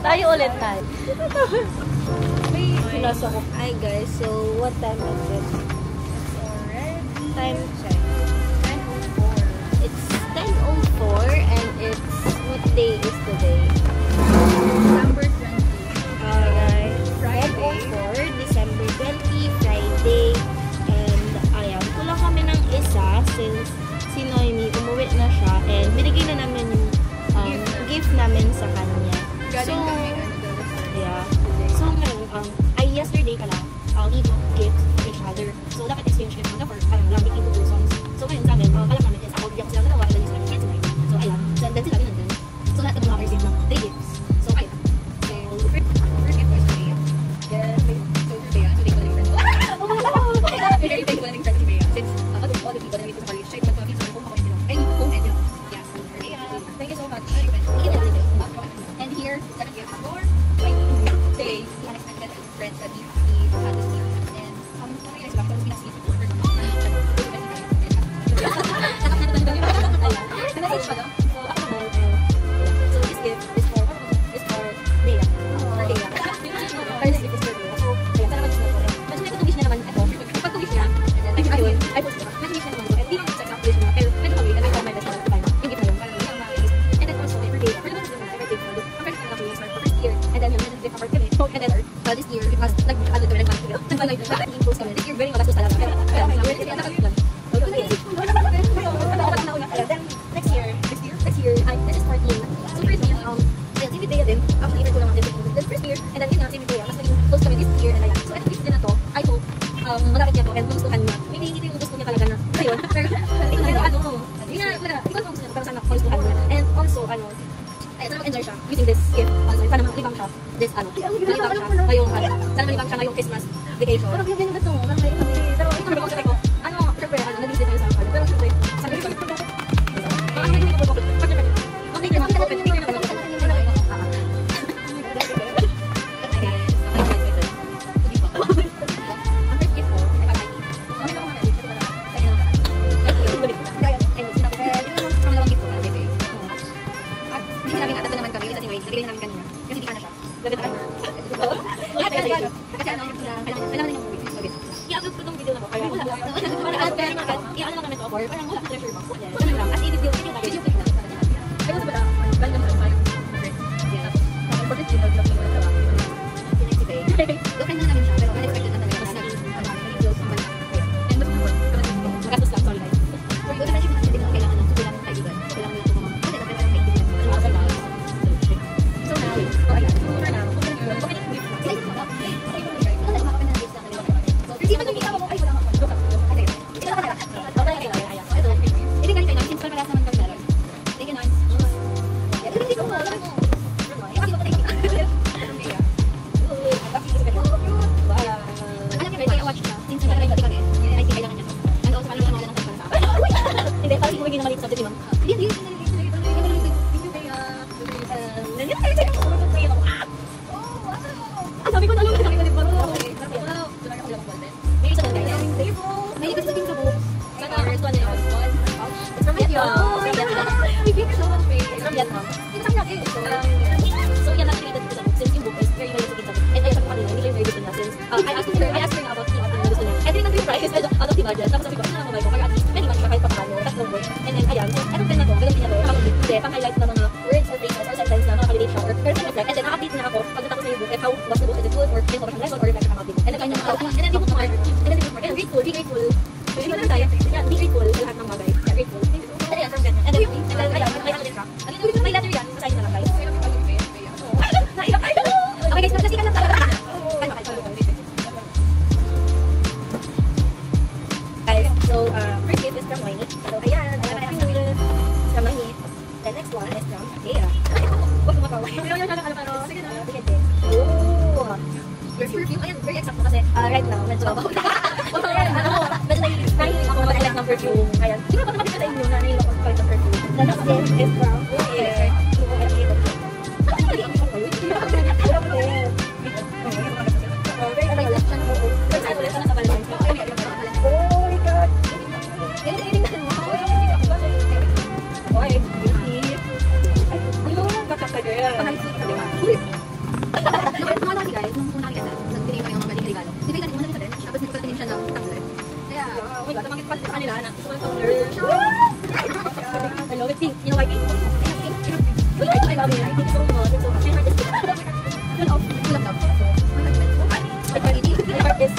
Tayo ulit tayo. Hi guys, so what time is it? Time check. 10:04. It's 10:04 and it's what day is today? December 20. Alright. Friday. 10:04, December 20, Friday. And ayan, kulang kami ng isa since si Noemi umuwi na siya and binigay na namin yung gift namin sa kanya. Galing kami yeah. So ngayon, yesterday pala, we gifts to each other. So dapat exchange gift na for lang between two persons. So ngayon sa amin, alam namin is ako biyak sila dalawa, and then yung friends namin. So ayan, then sila nandun. So lahat ng mga receive ng 3 gifts. So ayan. So first gift was Bea. Yes, so Bea, so thankful na yung friends. Very thankful na yung friends si Bea. Since all the people na meet sa college, siya yung mag-family sa home ako sila. Ay, home and sila. Yes, Bea, thank you so much. And here, 7 gifts for my day. Unexpected friends that we had this year. And what are you guys about? Because we not so this gift is for Bea. For Bea. This gift is for Bea. So, ayan, sana mag-wish na po. Medyo may kutong wish na naman ito. Pag wish niya, ay post niya. Medyo wish na naman ito. And di naman check up wish niya. Pero medyo kami, nag-try my best na ito. Yung gift na yun. And then also, for Bea. For the most of them, everything for the first time na for first year. And then yung gift for kami. And then this year, because nag-ano kami, nag-live na siya. Nag-post kami. This year, very magastos talaga. Pero, then, next year, this is 14. So, first year, same with Bea din. Actually, even ko naman din. Then, first year, and then yun nga, same with Bea. Mas naging close kami this year, and ayan. So, ito gift din na to, I hope, malapit niya to, and gustuhan niya. Maybe hindi yung gusto niya talaga na, ayun. Pero, hindi ko na, hindi ko gusto niya, pero sana gustuhan niya. And also, sana mag-enjoy siya using this gift. Also, sana malibang siya, sana malibang siya ngayong Christmas vacation. Pero, yung ganyan ba ito? Pero, ito naman ko, syempre, nag-visit tayo sa pero syempre, sabi ko, i-upload ko itong video na ko. Kaya wala. I-ano lang namin ito for parang wala treasure box. Ano lang. As i-video ko yung video clip lang. Pero sa bala, random lang tayo. Important yung nag-vlog yung wala. Si Faye. Girlfriend na namin siya. Pero unexpected na talaga. Mas naging close ang bala. And mas naman. Magastos lang. Sorry guys. For yung friendship natin, hindi ko kailangan ng kailangan ng kaibigan. Kailangan mo yung mga so now, ayan. For now, I asked her na about tea at gusto niya. And then nag-yung price out of the budget. Tapos sabi ko, ano na mobile ko? Kaya at least, pwede man siya kahit pa paano. Tatlong words. And then, ayan. So, etong pen na to, ganun din na to. Hindi, pang-highlight na mga words or phrases or sentence na makaka-relate siya or person reflect. And then, naka-update niya ako pagdating ko sa yung book and how was the book, is it good or may mga lesson or reflection about the book. And then, kanya mga and then, di book mark. And then, di book mark. And grateful, be grateful. So, hindi lang tayo. Be grateful sa lahat ng bagay. Yeah, grateful. And then, ayan, from Vietnam. And then, ayan, may ano din siya. May letter yan. Sa na lang, guys. Nailap tayo. Okay, guys, magkasikan lang talaga. So, first gift is from Noemi. So, ayan. Happy New Year from Noemi. The next one is from Bea. Huwag mo matawa. Sige na. Oh! Your perfume. Ayan, very exact mo kasi right now, medyo medyo nahihilig ako mag-elect ng perfume. Ayan. Hindi ko naman sa inyo na nahihilig ako mag-elect ng perfume. The next gift is from Bea. love it. Pink. You know why pink? Wait, I love it. Thank you so much. It's so much. My heart is full of love. My heart is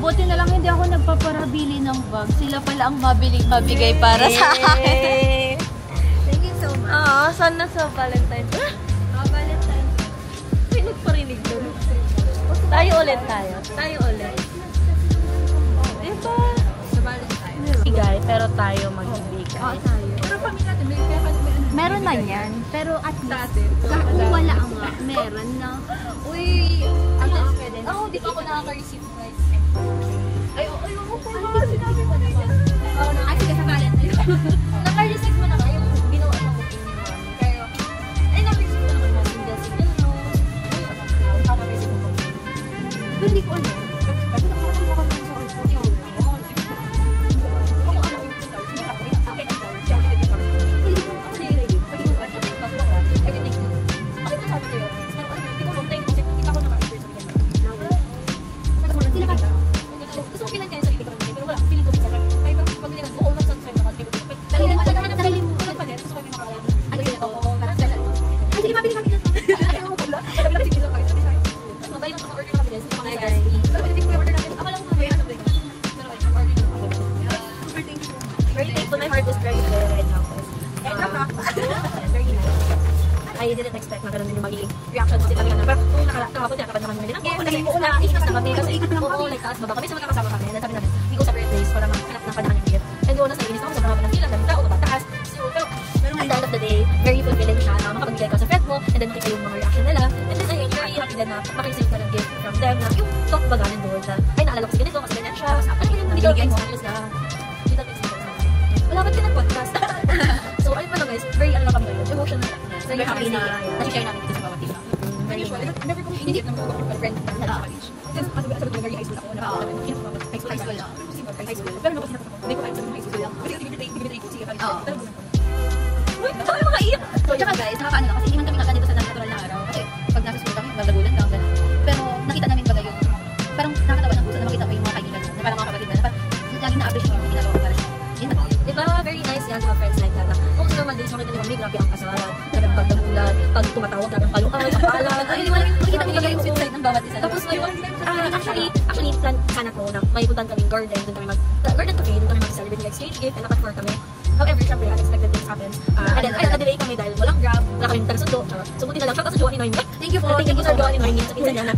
Buti na lang hindi ako nagpaparabili ng bag. Sila pala ang mabigay para sa akin. Thank you so much. Sana sa Valentine's. Valentine's. May nagparinig doon. Tayo ulit. Tayo ulit. Diba? Sa Valentine's. Bigay, pero tayo magbibigay. Oo, tayo. Pero pamilya natin, Meron na yan. Pero at least, kung wala nga, meron na. Uy, ako, di pa ako nakaka-receive, guys. Ay, oo po. Sinabi mo na yan. Ay, sige, sa Valentine's. Naka-receive mo na nga yung binuo ng booking niyo. Pero, naka-receive ko naman mo. Single, no? Naka-receive mo. Pero hindi ko alam. Kasi nakakalaman ko kami sa order. Yung, kung ano yung stars, akin ang stars. Siya, hindi ko kami. Hindi ko kasi, pag yung ano, everything. Ako yung sabi sa'yo. Hindi ko thank you kasi kita ko naka-order sa bigyan. Sila ka. Gusto ko pilan kayo sa ibig ko, pero wala. Feeling ko bisa. Kaya pag nila, oo, nasa-subscribe na kasi. Dahil ano naman ang sarili mo. Gusto ko kayo makakalaman. Ano yun? Oo, parang sila. Ay, sige, mabili kami dito. Ayaw mo pala. Sabi lang, sige lang kayo. Tapos mabay lang ako order kami din. Sige, mga guys. Pero hindi ko order natin. Ako lang kami. Ano ba yun? Pero ay, order na ako. Super thank you. Very thankful. My heart is very full right now. Very nice. I didn't expect na ganun din yung magiging reaction kasi kami na. Pero kung kahapon niya, kapag naman kami ng gift, naging nakaikas na kami kasi oo, like taas baba kami sa magkakasama kami. And then sabi namin, we go separate ways para makahanap ng panahon ng gift. And doon, nasa inis ako, sobrang haba ng fila, daming tao, mabataas. So, pero at the end of the day, very fulfilling siya na makapagbigay ka sa friend mo, and then kita yung mga reaction nila. And then ayun, very happy din na makareceive ka ng gift from them na yung talk ba ganin doon na, ay naalala ko si ganito, kasi ganyan siya. Ano yun, hindi ka mo, na little things na wala ba't ka nag-podcast? So, ayun pa lang guys, very ano kami ngayon, emotional. Very happy na nasi-share namin dito sa bawat tila. Very usual. Never kong hinihip ng mga friend na college. Since, ano ba, very high school ako, high school lang. high school. Pero nung pinapos ako, hindi ko kahit sa high school lang. Sige, pag Oo. pero uy, ito yung makaiyak. So, tsaka guys, nakakaano lang kasi hindi man kami nakaganito sa natural na araw. Kasi pag nasa school kami, gagagulan lang, gano'n. Pero nakita namin pala yung, parang nakatawa ng puso na makita ko yung mga kaibigan mo, na parang mga kapatid na, na parang lagi na-appreciate yung ginagawa ko para sa yun na. Diba, very nice yan to have friends like that. Kung sa normal days, makita nyo kami, grabe ang kasalan, nagpagdagulan, pag tumatawag, grabe ang palukay, kapalan. Ay, hindi mo namin makita mo yung sweet side ng bawat isa. Tapos ngayon, actually, plan sana ko na may puntan kaming garden, doon kami garden cafe, doon kami mag-celebrate ng exchange gift, and nakator kami. However, syempre, unexpected things happens. And then, na-delay kami dahil walang grab, wala kaming taga-sundo. So, buti na lang, shout out sa jowa ni Noemi. Thank you po. Thank you sa jowa ni Noemi. Sa pinsan niya na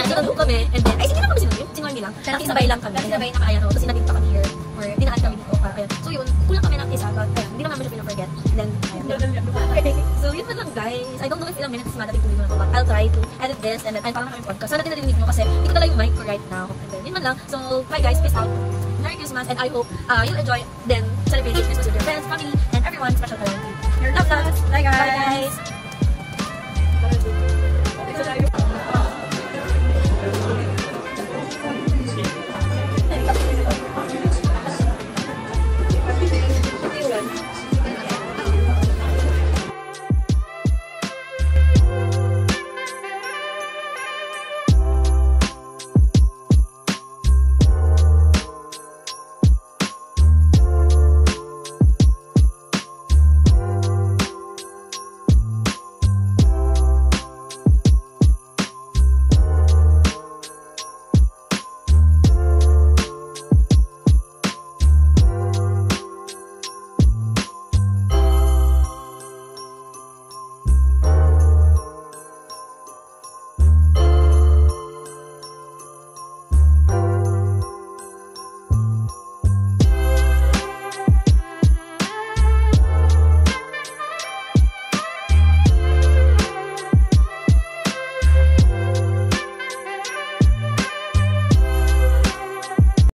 sinundo kami. And then, ay, sige na kami sinundo. Si Noemi lang. Nakisabay lang kami. Nakisabay na kaya, no? Tapos sinabit pa kami here. Or, dinaan kami dito. Ayan. So, yun, kulang kami ng isa. But, ayan, hindi naman siya pina-forget. And then, ayan. So, yun na lang, guys. I don't know if ilang minutes madating tuloy mo na ito. But, I'll try to edit this. And then, ay, parang kami podcast. Sana din narinig mo kasi hindi ko dala yung mic ko right now. And then, yun man lang. So, bye guys. Peace out. Merry Christmas, and I hope you'll enjoy then celebrating Christmas with your friends, family, and everyone special around you. Love, love. Bye guys.